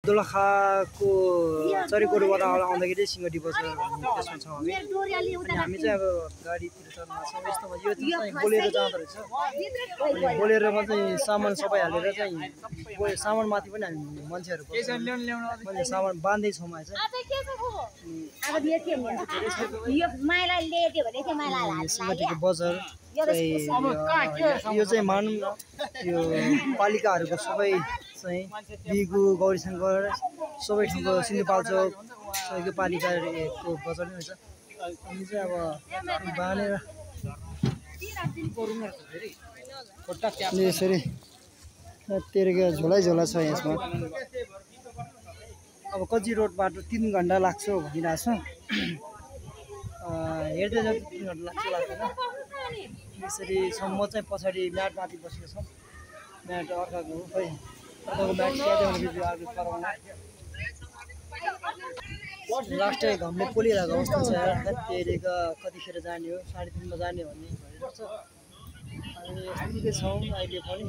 दोलखाको चरीकोटबाट आउँदाखेरि सिंहटी बजार त्यसमा छौँ हामी। अनि हामी चाहिँ अब गाडीतिर चढ्न छौँ। यस्तोमा यो चाहिँ बोलेरो जाँदो रहेछ। अनि बोलेरोमा चाहिँ सामान सबै हालेर चाहिँ सामान माथि पनि हामी मान्छेहरू मैले सामान बाँध्दैछौँ चाहिँ। सिंहटीको बजार यो चाहिँ मानौँ न यो पालिकाहरूको सबै चाहिँ बिगु गौरीशङ्कर सबै ठाउँको सिन्धुपाल्चोक सबैको पालिकाको बजार नै रहेछ। अनि चाहिँ अब बाँधेर यसरी तेरेको झोलै झोला छ यसमा। अब कच्ची रोड बाटो 3 घन्टा लाग्छ भनिरहेको छ। हेर्दै जाँदा 3 घन्टा लाग्छ लाग्दैन। यसरी म चाहिँ पछाडि म्याट माथि बसेको छ। म्याट अर्काको हो खै अर्काको म्याट स्याहार्दै भनेपछि अर्को कराउन लास्टै घामले पोलिरहेको अवस्था छ। तेरेका कतिखेर जाने हो 3:30 मा जाने भन्ने भइरहेको छ। अनि यस्तै छौँ अहिले पनि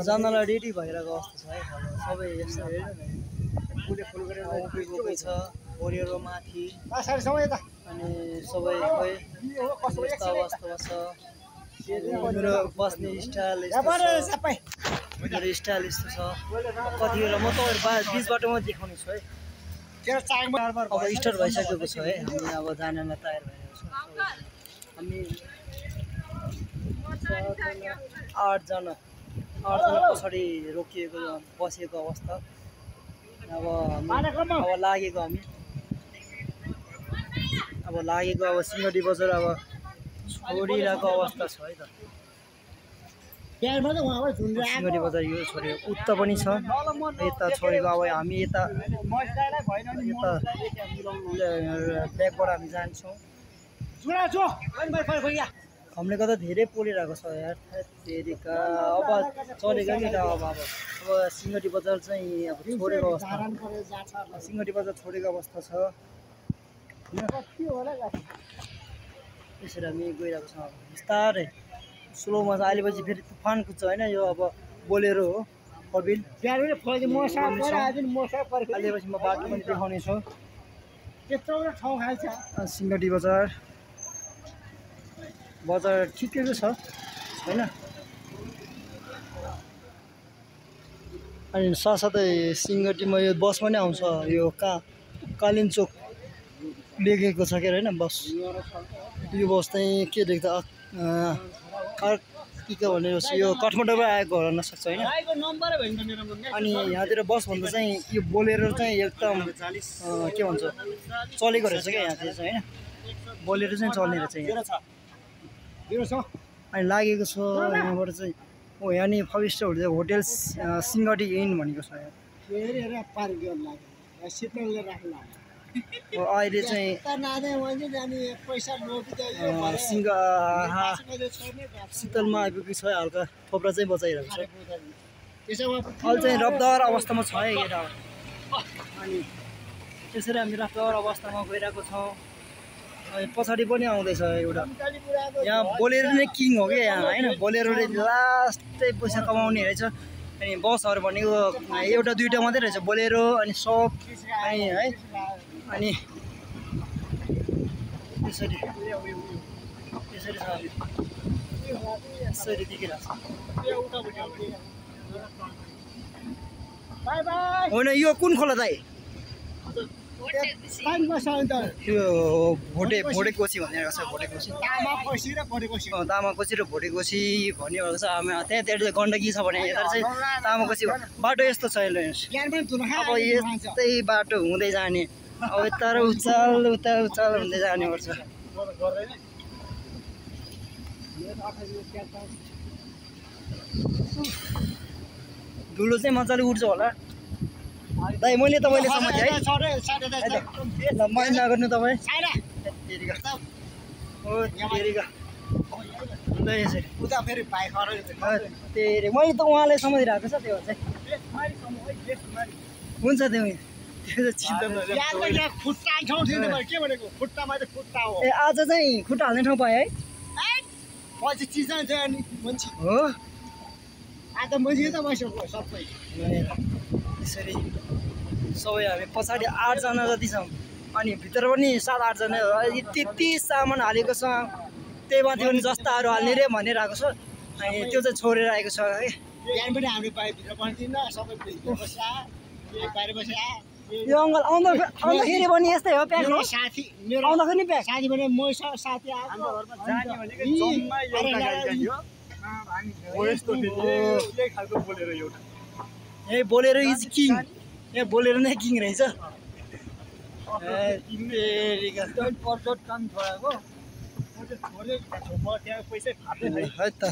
जानलाई रेडी भइरहेको अवस्था छ है। सबै यस्तो हेर्नु न फुल गरेर उभिएको छ बोलेरो माथि अनि सबै खोइ यस्तो अवस्थामा छ। मेरो बस्ने स्टाइल यस्तो छ। मेरो स्टाइल यस्तो छ। कतिखेर म तपाईँहरू बिच बाटोमा देखाउने छु है। अब स्टार्ट भइसकेको छ है। हामी अब जानलाई तयार भइरहेको छौँ। हामी 8जना पछाडि रोकिएको बसेको अवस्था। अब लागेको हामी अब सिंहटी बजार अब छोडिरहेको अवस्था छ है त। सिंहटी बजार यो छोडेको उता पनि छ यता छोडेको। अब हामी यता ब्याकबाट हामी जान्छौँ। घामले गर्दा धेरै पोलिरहेको छ यार तेरिका। अब चलेको नि त अब सिंहटी बजार चाहिँ अब छोडेको अवस्था। सिंहटी बजार छोडेको अवस्था छ। यसरी हामी गइरहेको छौँ बिस्तारै स्लोमा छ। अहिलेपछि फेरि तुफान कुद्छ होइन। यो अब बोलेरो हो कबिल। अहिलेपछि म बाटो पनि देखाउने छु। सिंहटी बजार ठिकैको छ होइन। अनि साथसाथै सिंहटीमा यो बस पनि आउँछ। यो कालिम्चोक लेखेको छ के होइन बस। यो बस चाहिँ के लेख्दा के भनेर यो काठमाडौँबाट आएको हुन सक्छ होइन। अनि यहाँतिर बस भन्दा चाहिँ यो बोलेरो चाहिँ एकदम के भन्छ चलेको रहेछ क्या यहाँतिर चाहिँ होइन। बोलेरो चाहिँ चल्ने रहेछ यहाँ। अनि लागेको छ यहाँबाट चाहिँ यहाँ नि 5 स्टार होटेल सिंहटी इन भनेको छ यहाँ। अहिले चाहिँ शीतलमा आइपुगेको छ। हल्का थोप्रा चाहिँ बचाइरहेको छ। अहिले चाहिँ रफ्तार अवस्थामा छ है केटा। अनि त्यसरी हामी रफ्तार अवस्थामा गइरहेको छौँ। अनि पछाडि पनि आउँदैछ एउटा यहाँ बोलेरो नै किङ हो क्या यहाँ होइन। बोलेरोले लास्टै पैसा कमाउने रहेछ। अनि बसहरू भनेको एउटा दुईवटा मात्रै रहेछ बोलेरो अनि सब अनि है। अनि त्यसरी छ यसरी देखिरहेको छ होइन। यो कुन खोला दाइ? यो भोटे कोसी भनिरहेको छ। भोटे कोसी तामाकोसी र भोटे कोसी भनिरहेको छ। त्यहाँतिर गण्डकी छ भने यता चाहिँ तामाकोसी बाटो यस्तो छ। अब यस्तै बाटो हुँदै जाने अब यता र उचाल हुँदै जाने पर्छ। धुलो चाहिँ मजाले उठ्छ होला दाइ। मैले तपाईँले समातेँ है ल माइन्ड नगर्नु तपाईँ। मैले त उहाँलाई समातिरहेको छ त्यो चाहिँ हुन्छ। त्यो ए आज चाहिँ खुट्टा हाल्ने ठाउँ पाएँ है। हो यसरी सबै हामी पछाडि 8 जना जति छौँ अनि भित्र पनि 7-8 जना त्यति सामान हालेको छ त्यही माथि पनि जस्ताहरू हाल्ने रे भनेर आएको छ अनि त्यो चाहिँ छोडेर आएको छ है बिहान पनि हाम्रो बाइक भित्र पस्दिन सबै बस्या बाहिर बस्या यो अङ्कल आउँदाखेरि पनि यस्तै हो प्याक मेरो साथी मेरो आउँदाखेरि प्याक साथी भने म साथी आएको घरमा जाने भनेको जम्मा एउटा गाडी हो हो यस्तो थियो यही खालको बोलेर एउटा यही बोलेरो इज किङ यहाँ बोलेरो नै किङ रहेछ पर्जट काम छोडाको म चाहिँ छोडेँ म त्यहाँ पैसै थाप्दै है त